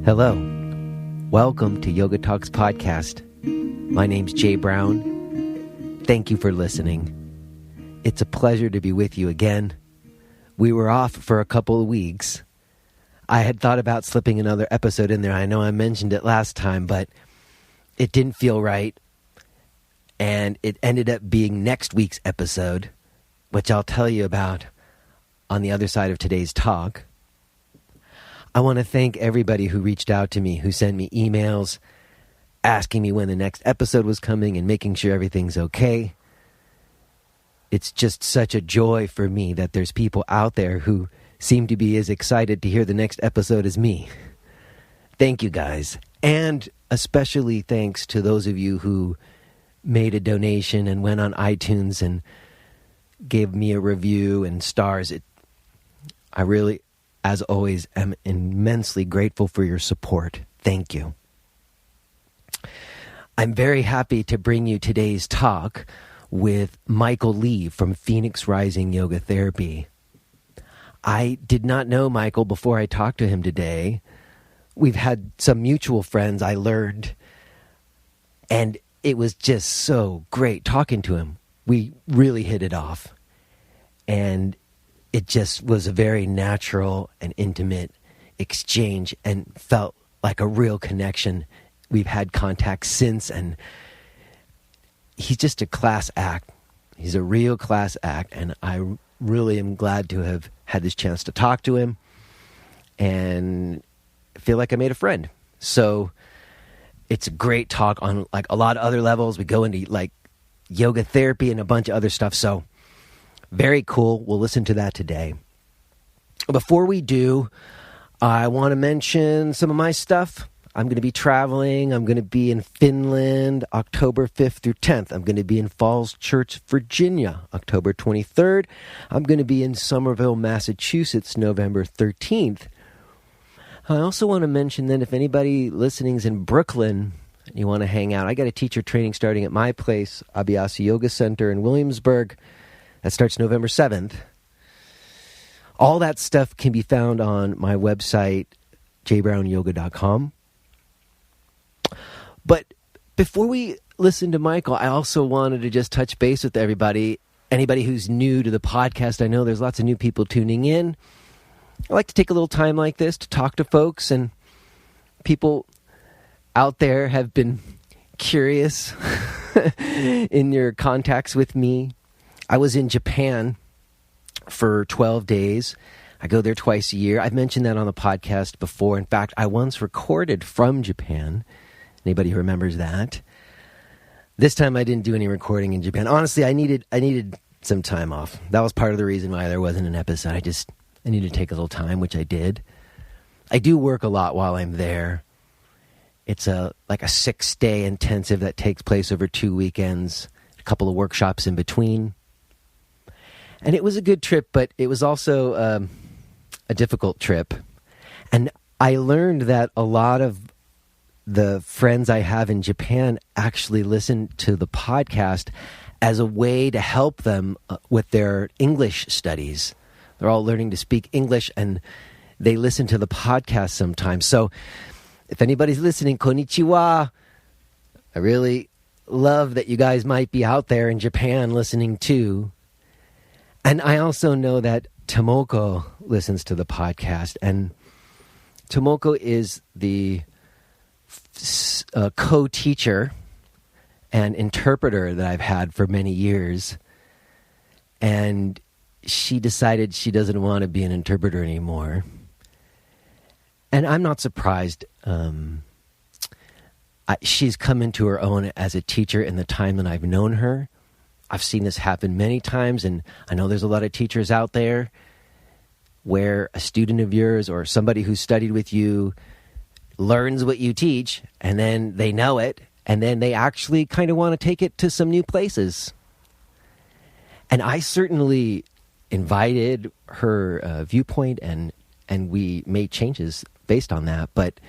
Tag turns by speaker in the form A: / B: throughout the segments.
A: Hello. Welcome to Yoga Talks Podcast. My name's Jay Brown. Thank you for listening. It's a pleasure to be with you again. We were off for a couple of weeks. I had thought about slipping another episode in there. I know I mentioned it last time, but it didn't feel right. And it ended up being next week's episode, which I'll tell you about on the other side of today's talk. I want to thank everybody who reached out to me, who sent me emails, asking me when the next episode was coming and making sure everything's okay. It's just such a joy for me that there's people out there who seem to be as excited to hear the next episode as me. Thank you guys. And especially thanks to those of you who made a donation and went on iTunes and gave me a review and stars. I really, as always, am immensely grateful for your support. Thank you. I'm very happy to bring you today's talk with Michael Lee from Phoenix Rising Yoga Therapy. I did not know Michael before I talked to him today. We've had some mutual friends, I learned, and it was just so great talking to him. We really hit it off, and it just was a very natural and intimate exchange and felt like a real connection. We've had contact since, and he's just a class act. He's a real class act, and I really am glad to have had this chance to talk to him and feel like I made a friend. So it's a great talk on like a lot of other levels. We go into like yoga therapy and a bunch of other stuff. So very cool. We'll listen to that today. Before we do, I want to mention some of my stuff. I'm going to be traveling. I'm going to be in Finland, October 5th through 10th. I'm going to be in Falls Church, Virginia, October 23rd. I'm going to be in Somerville, Massachusetts, November 13th. I also want to mention that if anybody listening is in Brooklyn and you want to hang out, I got a teacher training starting at my place, Abhyasa Yoga Center in Williamsburg. That starts November 7th. All that stuff can be found on my website, jbrownyoga.com. But before we listen to Michael, I also wanted to just touch base with everybody. Anybody who's new to the podcast, I know there's lots of new people tuning in. I like to take a little time like this to talk to folks, and people out there have been curious in your contacts with me. I was in Japan for 12 days. I go there twice a year. I've mentioned that on the podcast before. In fact, I once recorded from Japan. Anybody who remembers that? This time I didn't do any recording in Japan. Honestly, I needed some time off. That was part of the reason why there wasn't an episode. I needed to take a little time, which I did. I do work a lot while I'm there. It's like a 6-day intensive that takes place over 2 weekends, a couple of workshops in between. And it was a good trip, but it was also a difficult trip. And I learned that a lot of the friends I have in Japan actually listen to the podcast as a way to help them with their English studies. They're all learning to speak English, and they listen to the podcast sometimes. So if anybody's listening, konnichiwa. I really love that you guys might be out there in Japan listening too. And I also know that Tomoko listens to the podcast, and Tomoko is the co-teacher and interpreter that I've had for many years. And she decided she doesn't want to be an interpreter anymore. And I'm not surprised. She's come into her own as a teacher in the time that I've known her. I've seen this happen many times, and I know there's a lot of teachers out there where a student of yours or somebody who studied with you learns what you teach, and then they know it, and then they actually kind of want to take it to some new places. And I certainly invited her viewpoint, and we made changes based on that. But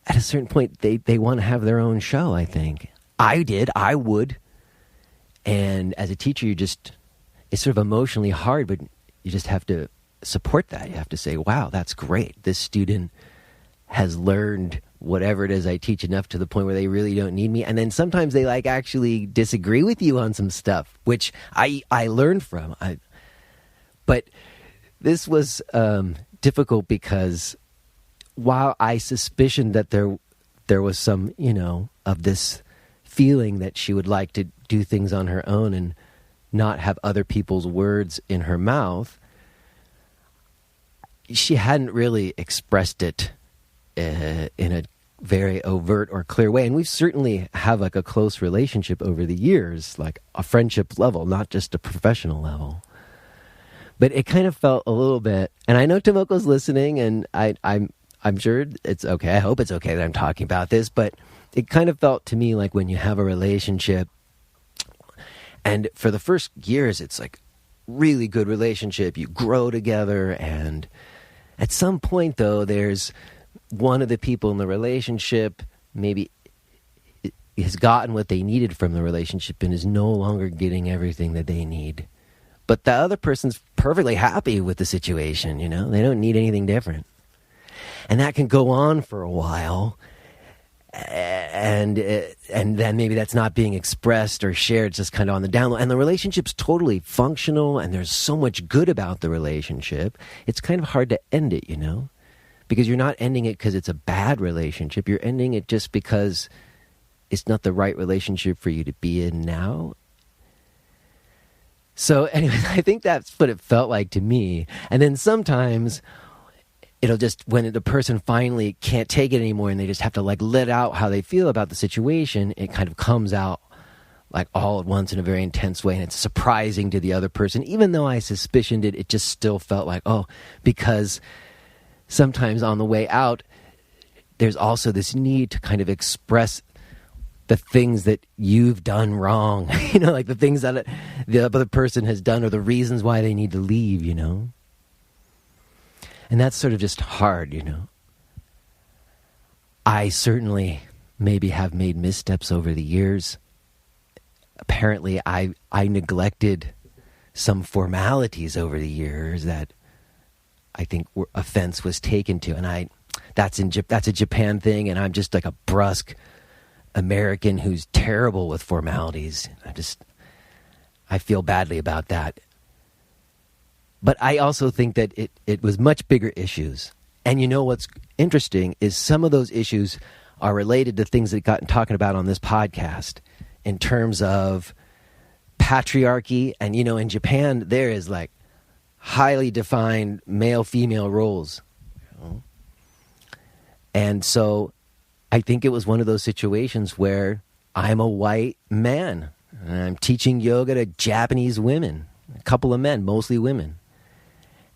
A: at a certain point, they want to have their own show, I think. I would. And as a teacher, it's sort of emotionally hard, but you just have to support that. You have to say, wow, that's great. This student has learned whatever it is I teach enough to the point where they really don't need me. And then sometimes they like actually disagree with you on some stuff, which I learned from. But this was difficult because while I suspicioned that there was some, of this feeling that she would like to do things on her own and not have other people's words in her mouth, she hadn't really expressed it in a very overt or clear way. And we certainly have like a close relationship over the years, like a friendship level, not just a professional level. But it kind of felt a little bit, and I know Tomoko's listening, and I'm sure it's okay. I hope it's okay that I'm talking about this, but it kind of felt to me like when you have a relationship, and for the first years, it's like really good relationship. You grow together, and at some point, though, there's one of the people in the relationship maybe has gotten what they needed from the relationship and is no longer getting everything that they need. But the other person's perfectly happy with the situation, They don't need anything different. And that can go on for a while. And then maybe that's not being expressed or shared. It's just kind of on the down low. And the relationship's totally functional, and there's so much good about the relationship. It's kind of hard to end it, Because you're not ending it because it's a bad relationship. You're ending it just because it's not the right relationship for you to be in now. So anyway, I think that's what it felt like to me. And then sometimes it'll just, when the person finally can't take it anymore and they just have to like let out how they feel about the situation, it kind of comes out like all at once in a very intense way. And it's surprising to the other person. Even though I suspicioned it, it just still felt like, because sometimes on the way out, there's also this need to kind of express the things that you've done wrong, like the things that the other person has done or the reasons why they need to leave, And that's sort of just hard, I certainly maybe have made missteps over the years. Apparently, I neglected some formalities over the years that I think offense was taken to, and that's a Japan thing, and I'm just like a brusque American who's terrible with formalities. I feel badly about that. But I also think that it was much bigger issues. And what's interesting is some of those issues are related to things that got talking about on this podcast in terms of patriarchy. And, in Japan, there is like highly defined male-female roles. And so I think it was one of those situations where I'm a white man and I'm teaching yoga to Japanese women, a couple of men, mostly women.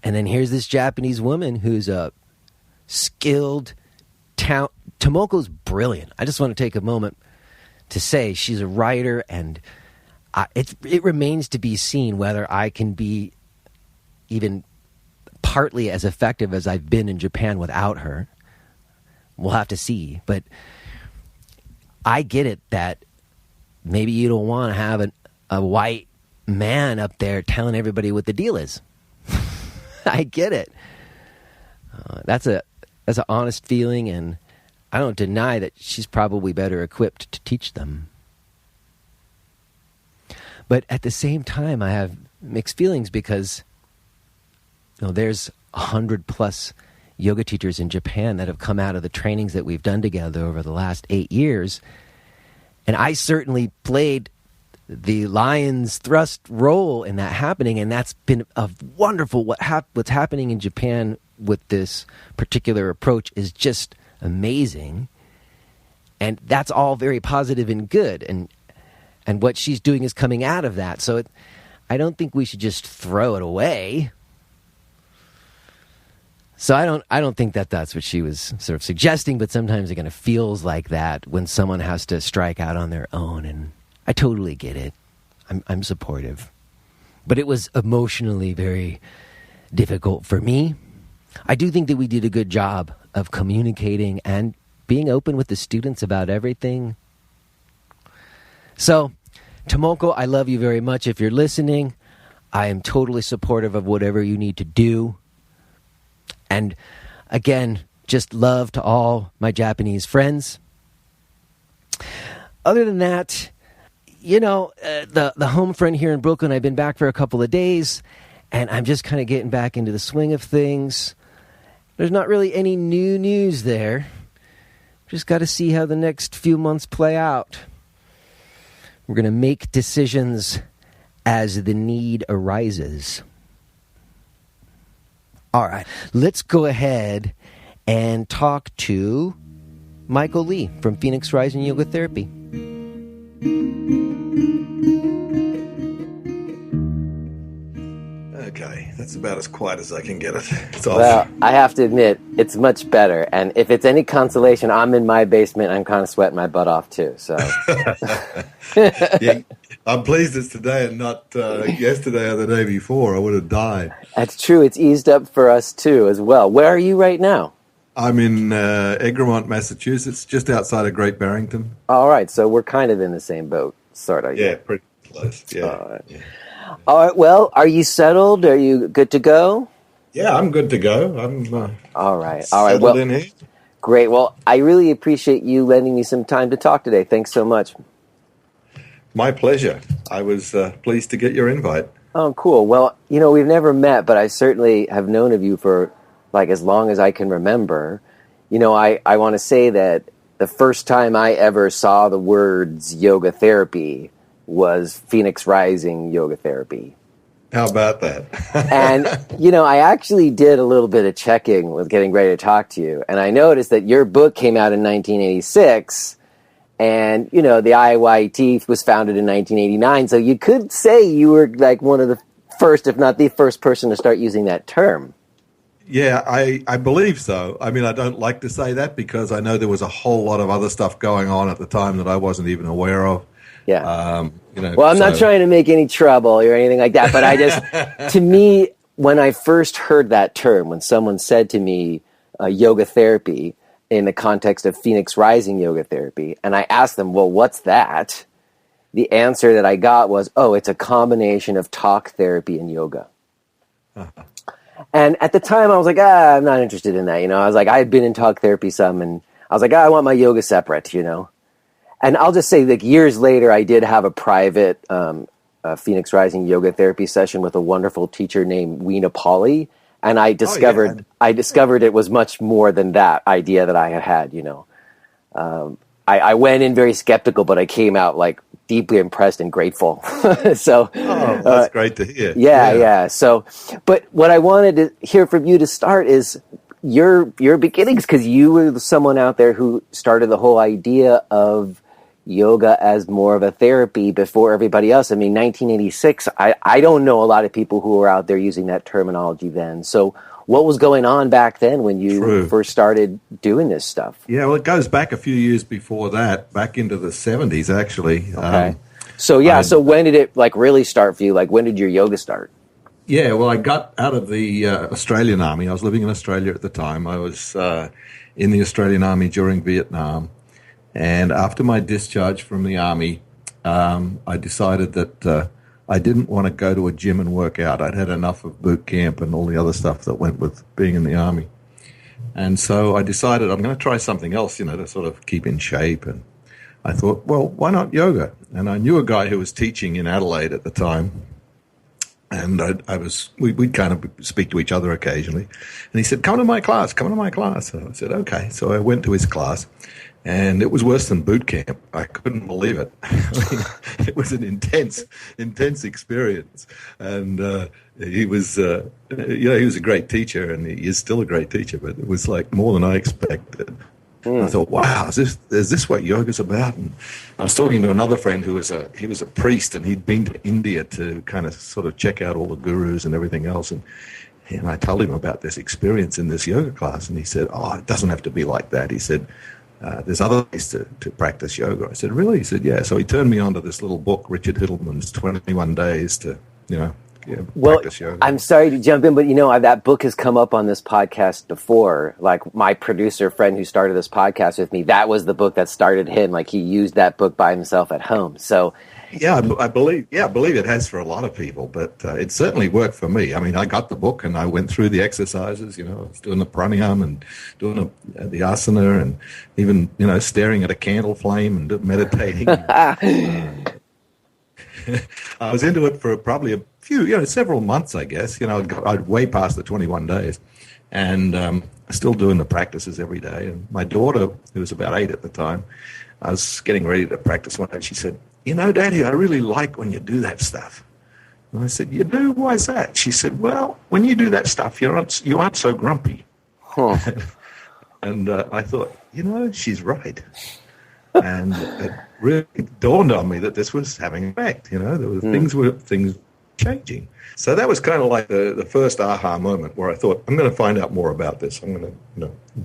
A: And then here's this Japanese woman who's a skilled Tomoko's brilliant. I just want to take a moment to say she's a writer, and it remains to be seen whether I can be even partly as effective as I've been in Japan without her. We'll have to see. But I get it that maybe you don't want to have a white man up there telling everybody what the deal is. I get it. That's an honest feeling, and I don't deny that she's probably better equipped to teach them. But at the same time, I have mixed feelings because there's 100+ yoga teachers in Japan that have come out of the trainings that we've done together over the last 8 years. And I certainly played the lion's thrust role in that happening, and that's been a wonderful. What's happening in Japan with this particular approach is just amazing, and that's all very positive and good, and what she's doing is coming out of that. So I don't think we should just throw it away. So I don't think that that's what she was sort of suggesting, but sometimes it kind of feels like that when someone has to strike out on their own, and I totally get it. I'm supportive. But it was emotionally very difficult for me. I do think that we did a good job of communicating and being open with the students about everything. So, Tomoko, I love you very much if you're listening. I am totally supportive of whatever you need to do. And again, just love to all my Japanese friends. Other than that, the home front here in Brooklyn, I've been back for a couple of days, and I'm just kind of getting back into the swing of things. There's not really any new news there. Just got to see how the next few months play out. We're going to make decisions as the need arises. All right, let's go ahead and talk to Michael Lee from Phoenix Rising Yoga Therapy.
B: Okay, that's about as quiet as I can get it. It's off.
C: Well, I have to admit, it's much better. And if it's any consolation, I'm in my basement. I'm kind of sweating my butt off, too. So,
B: yeah, I'm pleased it's today and not yesterday or the day before. I would have died.
C: That's true. It's eased up for us, too, as well. Where are you right now?
B: I'm in Egremont, Massachusetts, just outside of Great Barrington.
C: All right. So we're kind of in the same boat, sort of.
B: Yeah, pretty close. Yeah.
C: All right. Yeah. All right. Well, are you settled? Are you good to go?
B: Yeah, I'm good to go. I'm
C: all right.
B: Well, in here.
C: Great. Well, I really appreciate you lending me some time to talk today. Thanks so much.
B: My pleasure. I was pleased to get your invite.
C: Oh, cool. Well, we've never met, but I certainly have known of you for as long as I can remember. I want to say that the first time I ever saw the words yoga therapy was Phoenix Rising Yoga Therapy.
B: How about that?
C: And, I actually did a little bit of checking with getting ready to talk to you. And I noticed that your book came out in 1986. And, the IYT was founded in 1989. So you could say you were one of the first, if not the first person to start using that term.
B: Yeah, I believe so. I mean, I don't like to say that because I know there was a whole lot of other stuff going on at the time that I wasn't even aware of.
C: Yeah. Well, I'm not trying to make any trouble or anything like that, but I just, to me, when I first heard that term, when someone said to me, yoga therapy in the context of Phoenix Rising Yoga Therapy, and I asked them, well, what's that? The answer that I got was, it's a combination of talk therapy and yoga. Uh-huh. And at the time, I was like, I'm not interested in that. I was like, I had been in talk therapy some, and I was like, I want my yoga separate, And I'll just say, years later, I did have a private Phoenix Rising yoga therapy session with a wonderful teacher named Weena Pauly, and I discovered it was much more than that idea that I had. I went in very skeptical, but I came out deeply impressed and grateful. So,
B: that's great to hear.
C: Yeah. So, but what I wanted to hear from you to start is your beginnings, because you were someone out there who started the whole idea of yoga as more of a therapy before everybody else. I mean, 1986, I don't know a lot of people who were out there using that terminology then. So what was going on back then when you first started doing this stuff?
B: Yeah, well, it goes back a few years before that, back into the 70s, actually.
C: Okay. So when did it really start for you? When did your yoga start?
B: Yeah, well, I got out of the Australian Army. I was living in Australia at the time. I was in the Australian Army during Vietnam. And after my discharge from the Army, I decided that I didn't want to go to a gym and work out. I'd had enough of boot camp and all the other stuff that went with being in the Army. And so I decided I'm going to try something else, to sort of keep in shape. And I thought, well, why not yoga? And I knew a guy who was teaching in Adelaide at the time. And we'd kind of speak to each other occasionally. And he said, come to my class. So I said, okay. So I went to his class. And it was worse than boot camp. I couldn't believe it. It was an intense experience. And he was, he was a great teacher, and he is still a great teacher. But it was more than I expected. I thought, wow, is this what yoga's about? And I was talking to another friend who was he was a priest, and he'd been to India to kind of sort of check out all the gurus and everything else. And I told him about this experience in this yoga class, and he said, oh, it doesn't have to be like that. He said, there's other ways to practice yoga. I said, really? He said, yeah. So he turned me on to this little book, Richard Hittleman's 21 Days to, practice yoga.
C: I'm sorry to jump in, but that book has come up on this podcast before. My producer friend who started this podcast with me, that was the book that started him. He used that book by himself at home. So
B: I believe it has for a lot of people, but it certainly worked for me. I mean, I got the book and I went through the exercises. I was doing the pranayam and doing the asana, and even staring at a candle flame and meditating. I was into it for probably a few, several months, I guess. I'd way past the 21 days, and still doing the practices every day. And my daughter, who was about 8 at the time, I was getting ready to practice one day. She said, Daddy, I really like when you do that stuff. And I said, you do? Why is that? She said, well, when you do that stuff, you aren't so grumpy. Huh. And I thought, she's right. And it really dawned on me that this was having an effect. There were things changing. So that was kind of like the first aha moment where I thought, I'm going to find out more about this. I'm going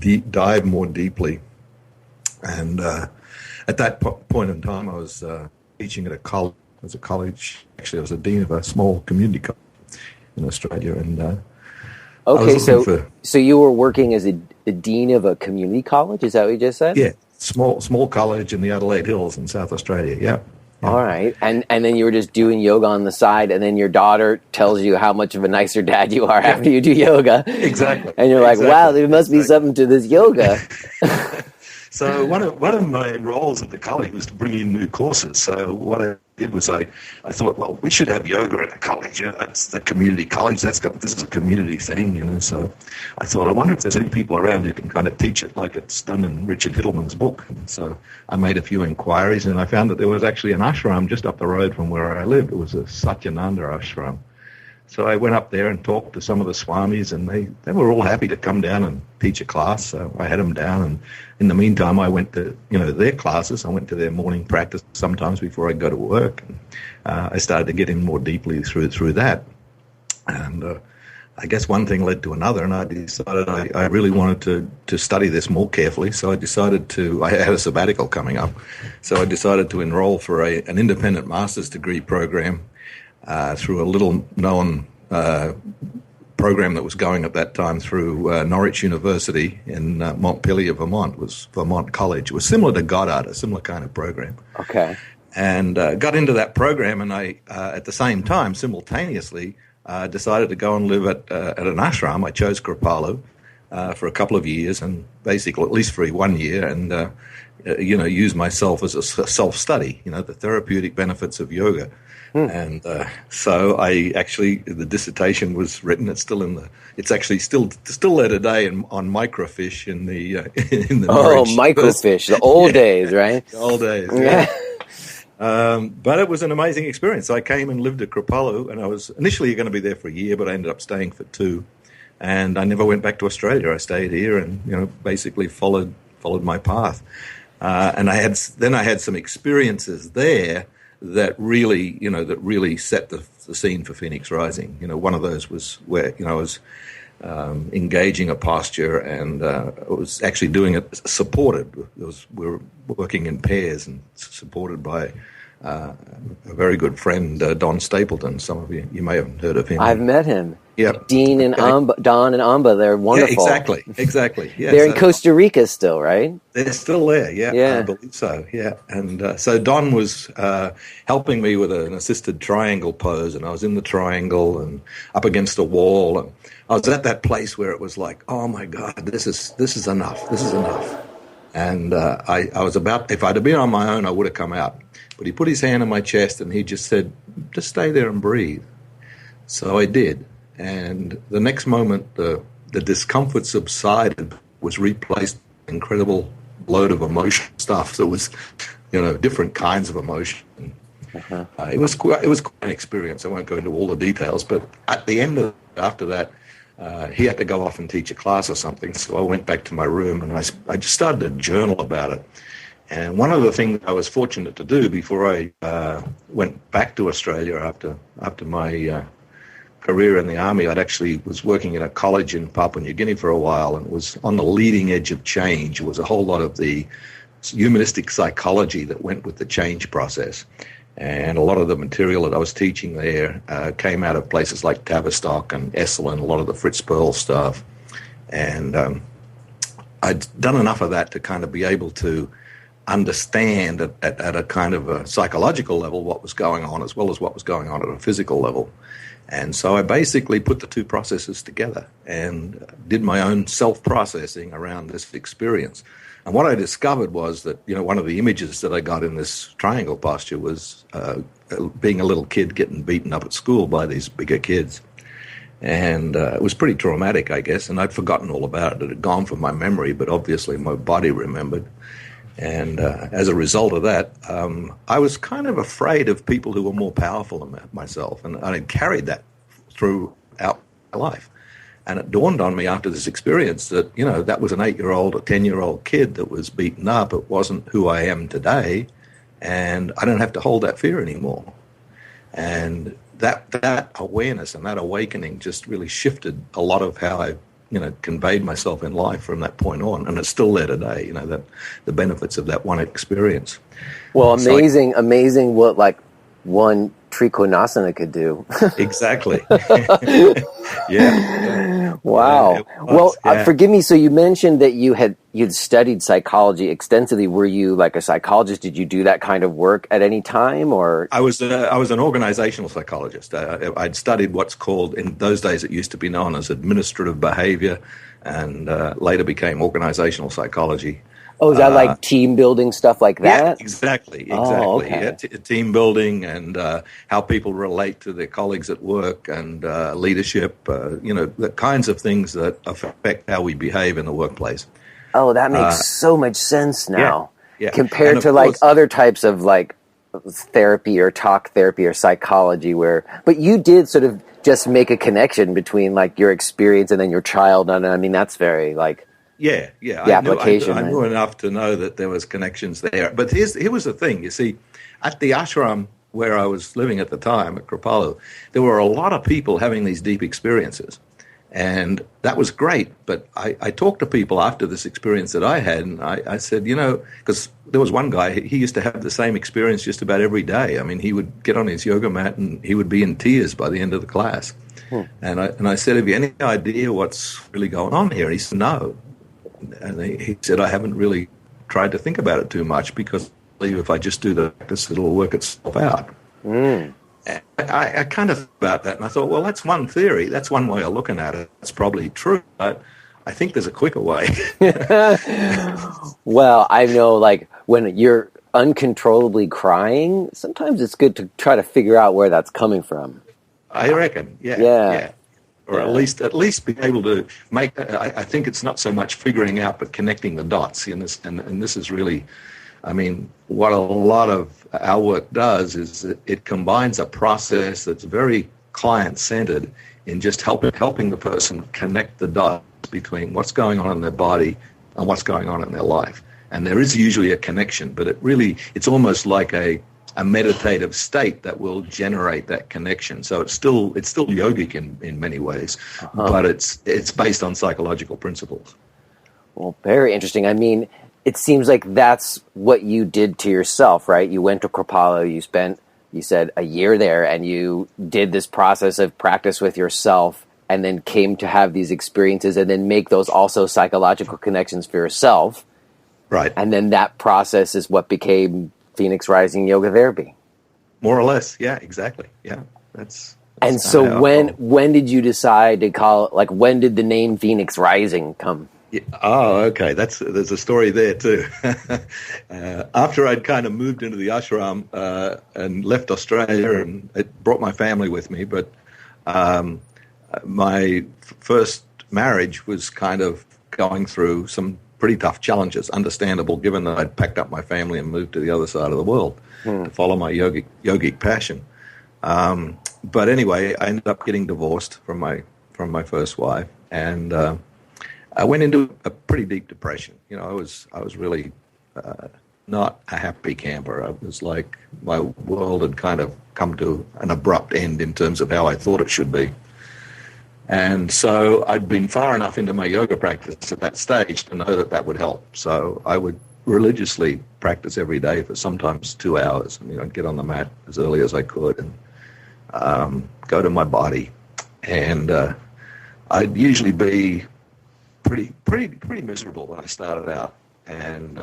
B: to dive more deeply. And at that point in time, I was teaching at a college. Actually, I was a dean of a small community college in Australia. And
C: okay, so you were working as a dean of a community college? Is that what you just said?
B: Yeah, small college in the Adelaide Hills in South Australia. Yeah.
C: All right. And then you were just doing yoga on the side, and then your daughter tells you how much of a nicer dad you are after you do yoga.
B: Exactly.
C: And you're like, wow, there must be something to this yoga.
B: So one of my roles at the college was to bring in new courses. So what I did was I thought, well, we should have yoga at the college. That's the community college. This is a community thing, So I thought, I wonder if there's any people around who can kind of teach it like it's done in Richard Hittleman's book. And so I made a few inquiries, and I found that there was actually an ashram just up the road from where I lived. It was a Satyananda ashram. So I went up there and talked to some of the swamis, and they were all happy to come down and teach a class. So I had them down, and in the meantime, I went to their classes. I went to their morning practice sometimes before I go to work. And, I started to get in more deeply through that, and I guess one thing led to another, and I decided I really wanted to study this more carefully. So I decided I had a sabbatical coming up, so I decided to enroll for an independent master's degree program. Through a little-known program that was going at that time through Norwich University in Montpelier, Vermont. It was Vermont College. It was similar to Goddard, a similar kind of program.
C: Okay.
B: And got into that program, and I, at the same time, simultaneously, decided to go and live at an ashram. I chose Kripalu for a couple of years, and basically, at least for 1 year, and use myself as a self-study, the therapeutic benefits of yoga. And so the dissertation was written. It's still it's actually still there today on microfiche in the
C: microfiche, the old days, right?
B: The old days, yeah. But it was an amazing experience. I came and lived at Kripalu, and I was initially going to be there for a year, but I ended up staying for 2. And I never went back to Australia. I stayed here and basically followed my path. And I had some experiences there that really set the scene for Phoenix Rising. One of those was where I was engaging a posture, and I was actually doing it supported. We were working in pairs and supported by a very good friend, Don Stapleton. Some of you may have heard of him.
C: I've met him.
B: Yeah,
C: Don and Amba, they're wonderful.
B: Yeah, exactly. Yeah,
C: they're in Costa Rica still, right?
B: They're still there, yeah. I believe so, yeah. And so Don was helping me with an assisted triangle pose, and I was in the triangle and up against a wall, and I was at that place where it was like, oh my God, this is enough. This is enough. And I was about, if I'd have been on my own, I would have come out. But he put his hand on my chest and he just said, just stay there and breathe. So I did. And the next moment, the discomfort subsided, was replaced with an incredible load of emotion stuff that was, different kinds of emotion. Uh-huh. It was quite an experience. I won't go into all the details, but at the end after that, he had to go off and teach a class or something. So I went back to my room and I just started to journal about it. And one of the things I was fortunate to do before I went back to Australia after my career in the army, I actually was working at a college in Papua New Guinea for a while, and it was on the leading edge of change. It was a whole lot of the humanistic psychology that went with the change process. And a lot of the material that I was teaching there came out of places like Tavistock and Esalen, a lot of the Fritz Perls stuff. And I'd done enough of that to kind of be able to understand at a kind of a psychological level what was going on as well as what was going on at a physical level. And so I basically put the two processes together and did my own self-processing around this experience. And what I discovered was that, one of the images that I got in this triangle posture was being a little kid getting beaten up at school by these bigger kids. And it was pretty traumatic, I guess, and I'd forgotten all about it. It had gone from my memory, but obviously my body remembered. And as a result of that, I was kind of afraid of people who were more powerful than myself. And I carried that throughout my life. And it dawned on me after this experience that, that was an 8-year-old or 10-year-old kid that was beaten up. It wasn't who I am today. And I don't have to hold that fear anymore. And that awareness and that awakening just really shifted a lot of how I conveyed myself in life from that point on, and it's still there today. That the benefits of that one experience.
C: Well, amazing what one Trikonasana could do.
B: Exactly. yeah.
C: Wow. Forgive me. So you mentioned that you'd studied psychology extensively. Were you like a psychologist? Did you do that kind of work at any time, or?
B: I was an organizational psychologist. I'd studied what's called, in those days it used to be known as administrative behavior, and later became organizational psychology.
C: Oh, is that like team building stuff like that?
B: Yeah, exactly.
C: Oh, okay.
B: Yeah, team building and how people relate to their colleagues at work and leadership, the kinds of things that affect how we behave in the workplace.
C: Oh, that makes so much sense now.
B: Yeah.
C: Compared to other types of therapy or talk therapy or psychology but you did sort of just make a connection between your experience and then your child. And I mean, that's very
B: Yeah.
C: The application.
B: I knew enough to know that there was connections there. But here was the thing. You see, at the ashram where I was living at the time, at Kripalu, there were a lot of people having these deep experiences. And that was great. But I talked to people after this experience that I had, and I said, because there was one guy, he used to have the same experience just about every day. I mean, he would get on his yoga mat and he would be in tears by the end of the class. And I said, have you any idea what's really going on here? And he said, no. And he said, I haven't really tried to think about it too much because I believe if I just do the practice, it'll work itself out. And I kind of thought about that, and I thought, well, that's one theory. That's one way of looking at it. It's probably true, but I think there's a quicker way.
C: Well, I know, when you're uncontrollably crying, sometimes it's good to try to figure out where that's coming from.
B: I reckon, yeah. Or at least be able to make. I think it's not so much figuring out, but connecting the dots. And this is really, I mean, what a lot of our work does is it combines a process that's very client-centered in just helping the person connect the dots between what's going on in their body and what's going on in their life. And there is usually a connection, but it's almost like a meditative state that will generate that connection. So it's still yogic in many ways, but it's based on psychological principles.
C: Well, very interesting. I mean, it seems like that's what you did to yourself, right? You went to Kripalu, you said a year there, and you did this process of practice with yourself, and then came to have these experiences and then make those also psychological connections for yourself.
B: Right.
C: And then that process is what became Phoenix Rising Yoga Therapy.
B: More or less, yeah, exactly. Yeah, that's
C: and so when did you decide to call it, when did the name Phoenix Rising come?
B: Yeah. Oh, okay. There's a story there too. After I'd kind of moved into the ashram and left Australia, and it brought my family with me, but my first marriage was kind of going through some pretty tough challenges, understandable given that I'd packed up my family and moved to the other side of the world to follow my yogic passion. But anyway, I ended up getting divorced from my first wife, and I went into a pretty deep depression. I was really not a happy camper. I was like, my world had kind of come to an abrupt end in terms of how I thought it should be. And so I'd been far enough into my yoga practice at that stage to know that would help. So I would religiously practice every day for sometimes 2 hours. I'd get on the mat as early as I could and go to my body. And I'd usually be pretty miserable when I started out. And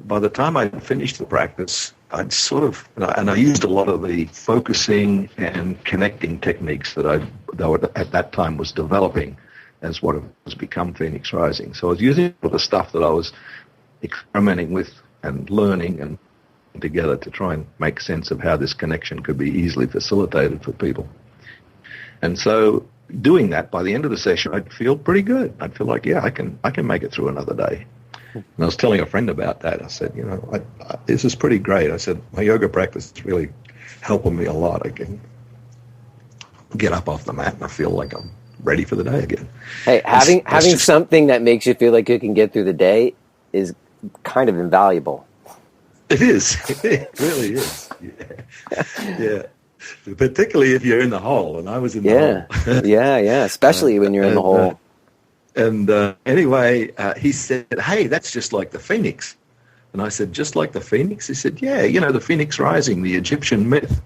D: by the time I'd finished the practice, I'd sort of, and I used a lot of the focusing and connecting techniques that I at that time was developing as what has become Phoenix Rising. So I was using all the stuff that I was experimenting with and learning and together to try and make sense of how this connection could be easily facilitated for people. And so doing that, by the end of the session, I'd feel pretty good. I'd feel like, yeah, I can make it through another day. And I was telling a friend about that. I said, you know, this is pretty great. I said, my yoga practice is really helping me a lot. I can get up off the mat and I feel like I'm ready for the day again.
C: Hey, having something that makes you feel like you can get through the day is kind of invaluable.
D: It is. It really is. Yeah. Particularly if you're in the hole, and I was in the hole.
C: Yeah. Especially when you're in the hole.
D: Anyway, he said, hey, that's just like the Phoenix. And I said, just like the Phoenix? He said, yeah, you know, the Phoenix Rising, the Egyptian myth.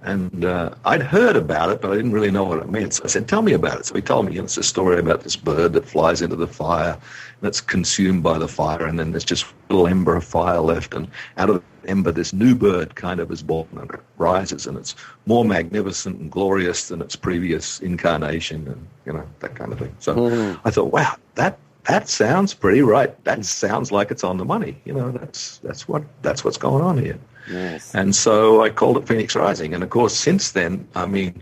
D: And I'd heard about it, but I didn't really know what it meant. So I said, tell me about it. So he told me, it's a story about this bird that flies into the fire, that's consumed by the fire, and then there's just a little ember of fire left, and out of the ember, this new bird kind of is born, and it rises, and it's more magnificent and glorious than its previous incarnation, and, you know, that kind of thing. So I thought, wow, that sounds pretty right. That sounds like it's on the money. You know, that's what's going on here.
C: Yes.
D: And so I called it Phoenix Rising. And of course, since then, I mean,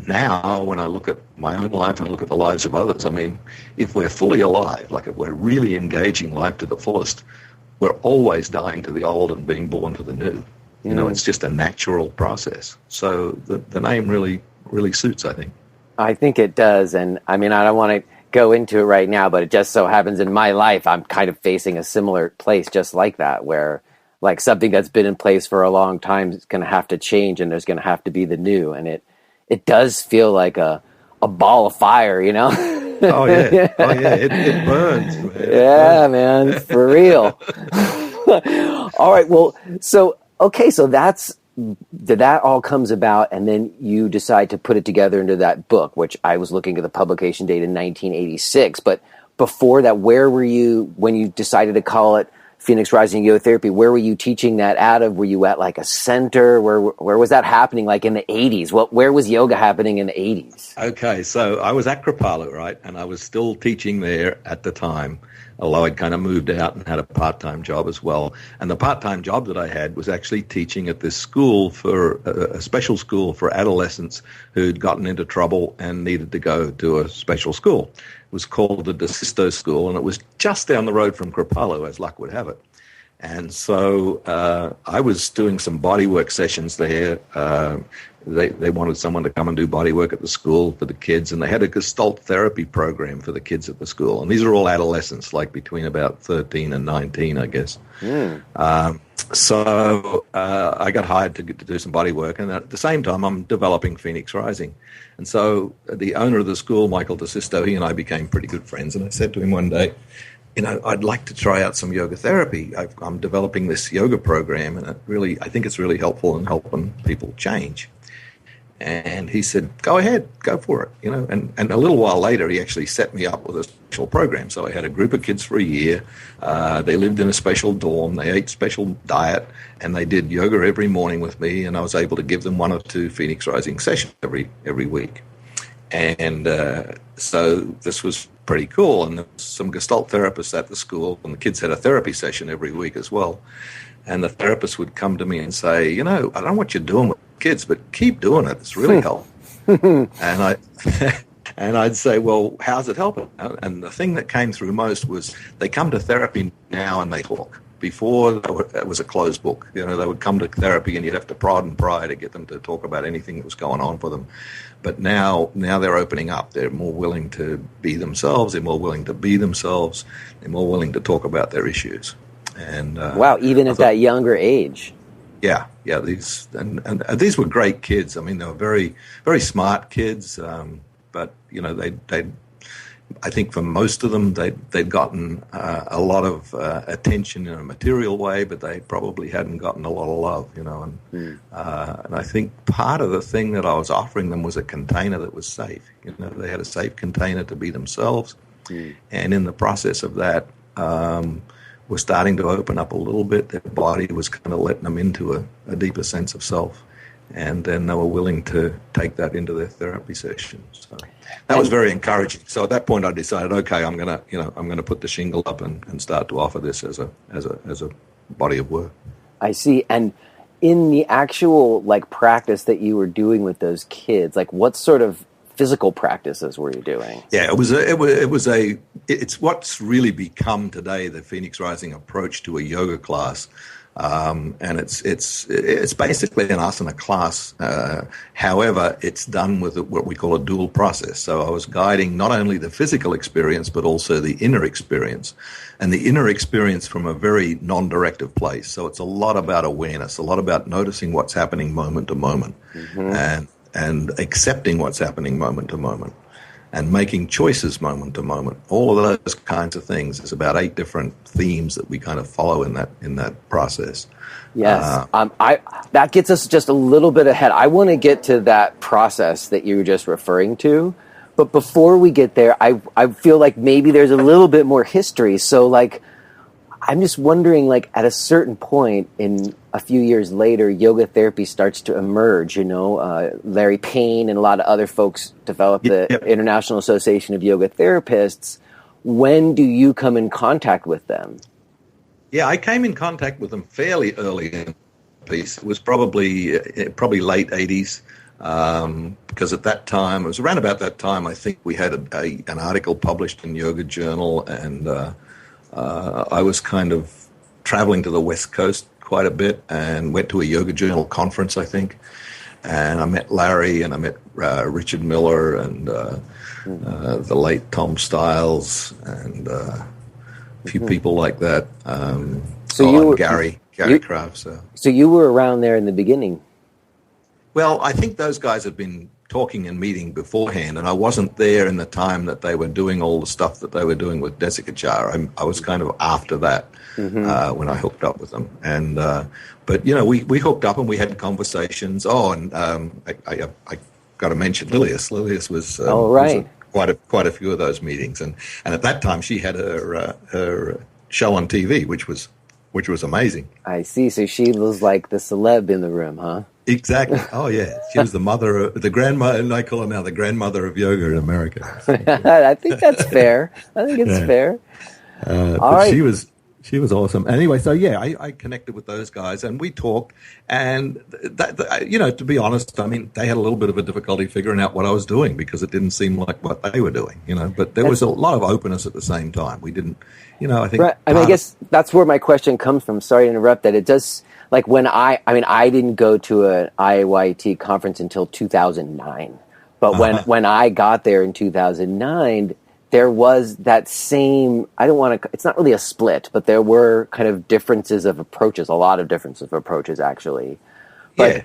D: now when I look at my own life and look at the lives of others, I mean, if we're fully alive, like if we're really engaging life to the fullest, we're always dying to the old and being born to the new. You know, it's just a natural process. So the name really suits, I think.
C: I think it does. And I mean, I don't want to go into it right now, but it just so happens in my life, I'm kind of facing a similar place just like that, where like something that's been in place for a long time is going to have to change, and there's going to have to be the new. And it does feel like a ball of fire, you know?
D: Oh yeah. It burns. Man.
C: Yeah, man, for real. All right. Well, so that all comes about, and then you decide to put it together into that book, which I was looking at the publication date in 1986. But before that, where were you when you decided to call it Phoenix Rising Yoga Therapy? Where were you teaching that out of? Were you at like a center? Where was that happening? Like in the 80s? Where was yoga happening in the 80s?
D: Okay, so I was at Kripalu, right? And I was still teaching there at the time, although I'd kind of moved out and had a part-time job as well. And the part-time job that I had was actually teaching at this school for a special school for adolescents who'd gotten into trouble and needed to go to a special school. It was called the DeSisto School, and it was just down the road from Kripalu, as luck would have it. And so I was doing some bodywork sessions there. They wanted someone to come and do bodywork at the school for the kids, and they had a Gestalt therapy program for the kids at the school. And these are all adolescents, like between about 13 and 19, I guess. So I got hired to do some bodywork, and at the same time, I'm developing Phoenix Rising. And so the owner of the school, Michael DeSisto, he and I became pretty good friends. And I said to him one day, you know, I'd like to try out some yoga therapy. I'm developing this yoga program, and I think it's really helpful in helping people change. And he said, go ahead, go for it, you know. And a little while later, he actually set me up with a special program. So I had a group of kids for a year. They lived in a special dorm. They ate special diet, and they did yoga every morning with me. And I was able to give them 1 or 2 Phoenix Rising sessions every week. And so this was pretty cool. And there was some Gestalt therapists at the school, and the kids had a therapy session every week as well. And the therapist would come to me and say, you know, I don't know what you're doing with kids, but keep doing it. It's really helpful. And I'd say, well, how's it helping? And the thing that came through most was they come to therapy now and they talk. Before, it was a closed book. You know, they would come to therapy and you'd have to prod and pry to get them to talk about anything that was going on for them. But now they're opening up. They're more willing to be themselves. They're more willing to be themselves. They're more willing to talk about their issues. And
C: wow, even at that younger age.
D: Yeah. These these were great kids. I mean, they were very, very smart kids. But you know, I think for most of them, they'd gotten a lot of attention in a material way, but they probably hadn't gotten a lot of love. You know, and I think part of the thing that I was offering them was a container that was safe. You know, they had a safe container to be themselves, and in the process of that. were starting to open up a little bit. Their body was kind of letting them into a deeper sense of self. And then they were willing to take that into their therapy sessions. So that was very encouraging. So at that point, I decided, okay, I'm gonna put the shingle up and start to offer this as a body of work.
C: I see. And in the actual practice that you were doing with those kids, what sort of physical practices were you doing?
D: Yeah, it's what's really become today the Phoenix Rising approach to a yoga class. And it's basically an asana class. However, it's done with what we call a dual process. So I was guiding not only the physical experience, but also the inner experience. And the inner experience from a very non-directive place. So it's a lot about awareness, a lot about noticing what's happening moment to moment, and accepting what's happening moment to moment, and making choices moment to moment. All of those kinds of things. There's about 8 different themes that we kind of follow in that process.
C: Yes, that gets us just a little bit ahead. I want to get to that process that you were just referring to, but before we get there, I feel like maybe there's a little bit more history. So I'm just wondering, at a certain point in a few years later, yoga therapy starts to emerge. Larry Payne and a lot of other folks developed the International Association of Yoga Therapists. When do you come in contact with them?
D: Yeah, I came in contact with them fairly early in the piece. It was probably late 80s, because at that time, it was around about that time, I think we had an article published in Yoga Journal, and I was kind of traveling to the West Coast quite a bit and went to a Yoga Journal conference, I think. And I met Larry, and I met Richard Miller, and the late Tom Stiles, and a few people like that. Gary Kraft.
C: So you were around there in the beginning.
D: Well, I think those guys had been talking and meeting beforehand, and I wasn't there in the time that they were doing all the stuff that they were doing with Desikachar. I was kind of after that when I hooked up with them. And but we hooked up and we had conversations. I got to mention Lilius. Lilius was right. Quite a few of those meetings, and at that time she had her show on TV, which was amazing.
C: I see. So she was like the celeb in the room, huh?
D: Exactly. Oh, yeah. She was the grandmother, and I call her now the grandmother of yoga in America.
C: I think that's fair. I think it's fair.
D: All right. She was awesome. Anyway, so yeah, I connected with those guys and we talked. And to be honest, I mean, they had a little bit of a difficulty figuring out what I was doing because it didn't seem like what they were doing. But there was a lot of openness at the same time. We didn't, I think. Right.
C: I guess that's where my question comes from. Sorry to interrupt. That it does. Like when I didn't go to an IYT conference until 2009, but when I got there in 2009, there was that same. It's not really a split, but there were kind of differences of approaches. A lot of differences of approaches, actually. But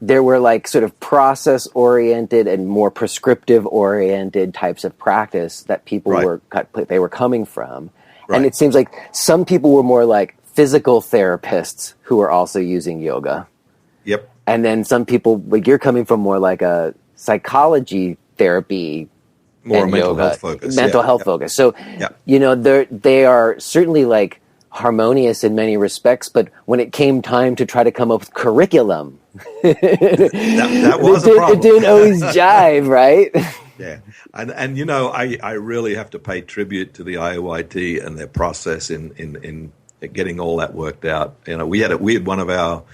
C: there were like sort of process oriented and more prescriptive oriented types of practice that people were coming from, and it seems like some people were more like physical therapists who are also using yoga.
D: Yep.
C: And then some people, like you're coming from more like a psychology therapy,
D: more mental health focus.
C: Mental health focus. So, they are certainly like harmonious in many respects, but when it came time to try to come up with curriculum,
D: that was a problem.
C: It didn't always jive, right?
D: Yeah. And I really have to pay tribute to the IOIT and their process in getting all that worked out. We had one of our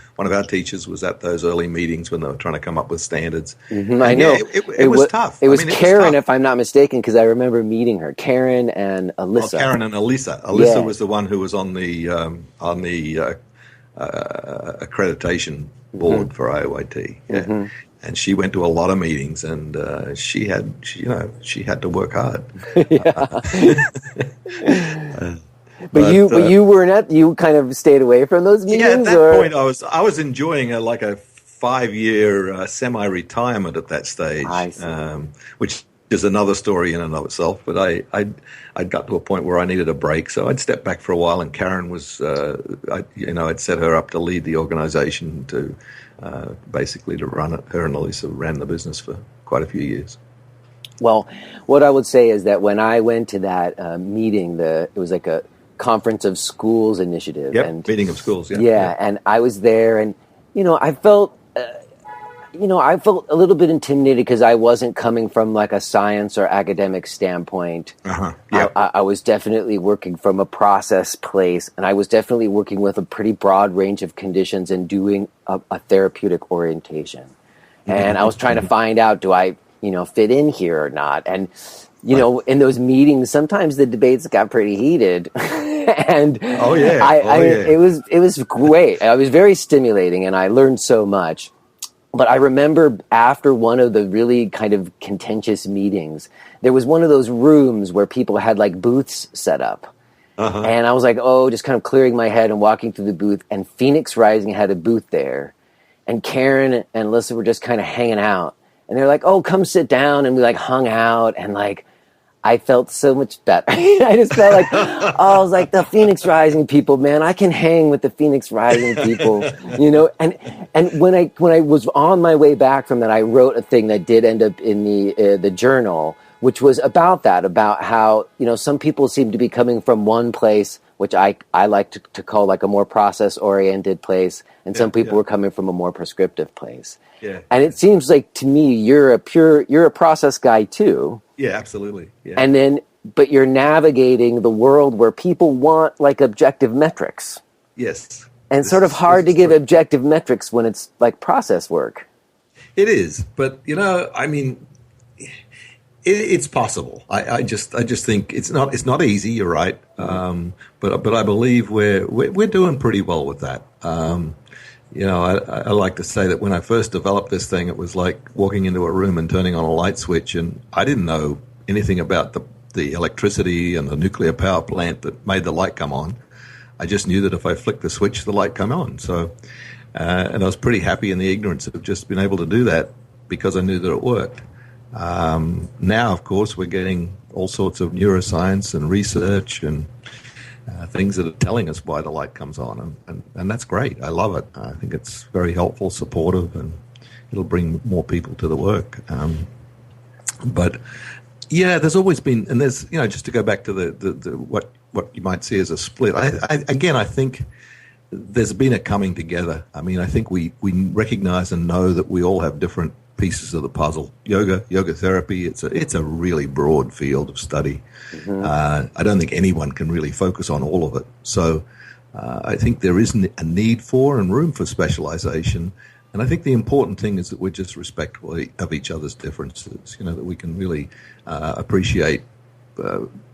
D: teachers was at those early meetings when they were trying to come up with standards.
C: Mm-hmm, I know.
D: It was tough.
C: It was Karen, if I'm not mistaken, because I remember meeting her. Karen and Alyssa.
D: Karen and Alyssa. Alyssa was the one who was on the accreditation board for IOIT. Yeah. Mm-hmm. And she went to a lot of meetings, and she had to work hard.
C: But you weren't you kind of stayed away from those meetings?
D: Yeah, at that point I was enjoying a 5-year semi-retirement at that stage, which is another story in and of itself. But I got to a point where I needed a break, so I'd step back for a while. And Karen was, I'd set her up to lead the organization to basically to run it. Her and Elisa ran the business for quite a few years.
C: Well, what I would say is that when I went to that meeting, it was like a Conference of Schools initiative.
D: Yep,
C: And
D: meeting of schools. Yeah,
C: yeah, and I was there, and I felt. I felt a little bit intimidated because I wasn't coming from like a science or academic standpoint.
D: Yeah.
C: I was definitely working from a process place, and I was definitely working with a pretty broad range of conditions and doing a therapeutic orientation. And I was trying to find out, do I, fit in here or not? And, in those meetings, sometimes the debates got pretty heated. And it was great. It was very stimulating, and I learned so much. But I remember after one of the really kind of contentious meetings, there was one of those rooms where people had like booths set up. And I was like, just kind of clearing my head and walking through the booth. And Phoenix Rising had a booth there. And Karen and Alyssa were just kind of hanging out. And they're like, come sit down. And we like hung out. And like, I felt so much better. I just felt like, I was like, the Phoenix Rising people, man, I can hang with the Phoenix Rising people, And when I was on my way back from that, I wrote a thing that did end up in the journal, which was about that, about how, some people seem to be coming from one place, which I like to call like a more process-oriented place, and some people were coming from a more prescriptive place.
D: Yeah.
C: And it seems like to me, you're a process guy too.
D: Yeah, absolutely. Yeah.
C: And but you're navigating the world where people want like objective metrics.
D: Yes.
C: And sort of hard to give objective metrics when it's like process work.
D: It is, but it's possible. I just think it's not easy. You're right, but I believe we're doing pretty well with that. I like to say that when I first developed this thing, it was like walking into a room and turning on a light switch, and I didn't know anything about the electricity and the nuclear power plant that made the light come on. I just knew that if I flicked the switch, the light come on. So, and I was pretty happy in the ignorance of just being able to do that because I knew that it worked. Now, of course, we're getting all sorts of neuroscience and research and things that are telling us why the light comes on, and that's great. I love it. I think it's very helpful, supportive, and it'll bring more people to the work. But yeah, there's always been, and there's just to go back to the what you might see as a split. I think there's been a coming together. I mean, I think we recognize and know that we all have different pieces of the puzzle. Yoga therapy, it's a really broad field of study. I don't think anyone can really focus on all of it. So I think there is a need for and room for specialization. And I think the important thing is that we're just respectful of each other's differences, that we can really appreciate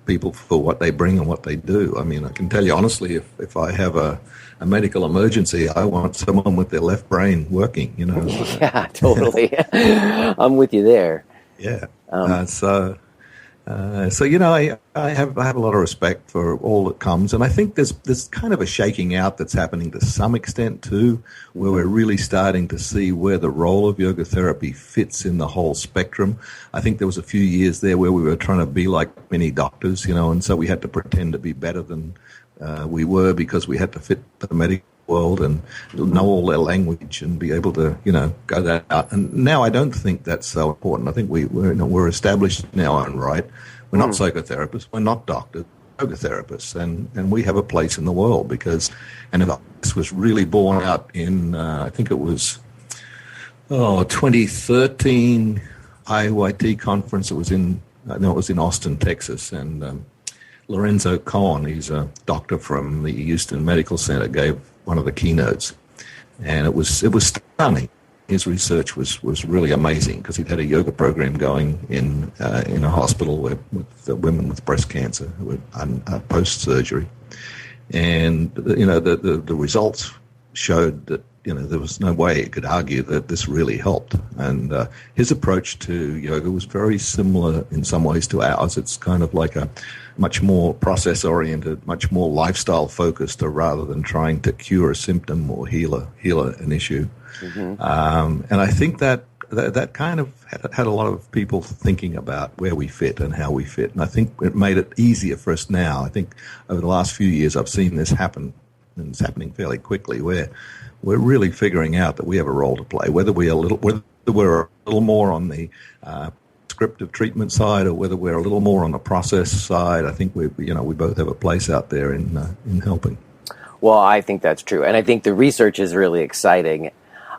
D: people for what they bring and what they do. I mean, I can tell you honestly, if I have a medical emergency, I want someone with their left brain working,
C: Yeah, totally. I'm with you there.
D: Yeah. I have a lot of respect for all that comes, and I think there's kind of a shaking out that's happening to some extent too, where we're really starting to see where the role of yoga therapy fits in the whole spectrum. I think there was a few years there where we were trying to be like many doctors, and so we had to pretend to be better than we were because we had to fit the medical world and know all their language and be able to, go that out. And now I don't think that's so important. I think we're established in our own right. We're not psychotherapists. We're not doctors. Yoga therapists, and we have a place in the world because, and this was really born out in, I think it was, 2013 IYT conference. It was in Austin, Texas, and Lorenzo Cohen, he's a doctor from the Houston Medical Center, gave one of the keynotes, and it was stunning. His research was really amazing because he'd had a yoga program going in a hospital with women with breast cancer who were post surgery, and the results showed that there was no way it could argue that this really helped. And his approach to yoga was very similar in some ways to ours. It's kind of like a much more process-oriented, much more lifestyle-focused, rather than trying to cure a symptom or heal an issue. And I think that kind of had a lot of people thinking about where we fit and how we fit. And I think it made it easier for us now. I think over the last few years I've seen this happen, and it's happening fairly quickly, where we're really figuring out that we have a role to play, whether we're a little more on the prescriptive treatment side or whether we're a little more on the process side. I think we both have a place out there in helping.
C: Well, I think that's true, and I think the research is really exciting.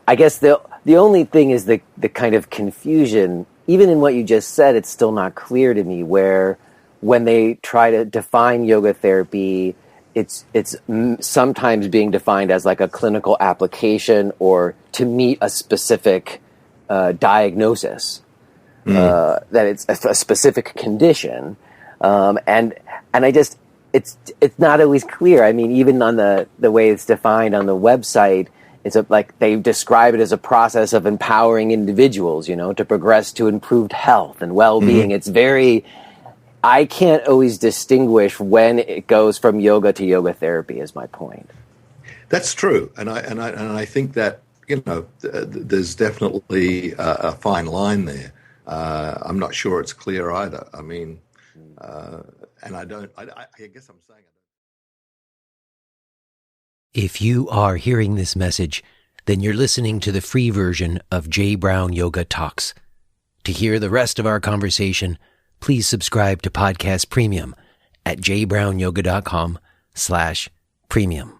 C: I guess the only thing is the kind of confusion. Even in what you just said, it's still not clear to me where when they try to define yoga therapy, it's sometimes being defined as like a clinical application or to meet a specific diagnosis, that it's a specific condition, and I just it's not always clear. I mean, even on the way it's defined on the website, it's like they describe it as a process of empowering individuals, to progress to improved health and well-being. Mm-hmm. It's very, I can't always distinguish when it goes from yoga to yoga therapy is my point.
D: That's true. And I think that, there's definitely a fine line there. I'm not sure it's clear either. I mean, and I guess I'm saying.
A: If you are hearing this message, then you're listening to the free version of Jay Brown Yoga Talks. To hear the rest of our conversation, please subscribe to Podcast Premium at jbrownyoga.com/premium.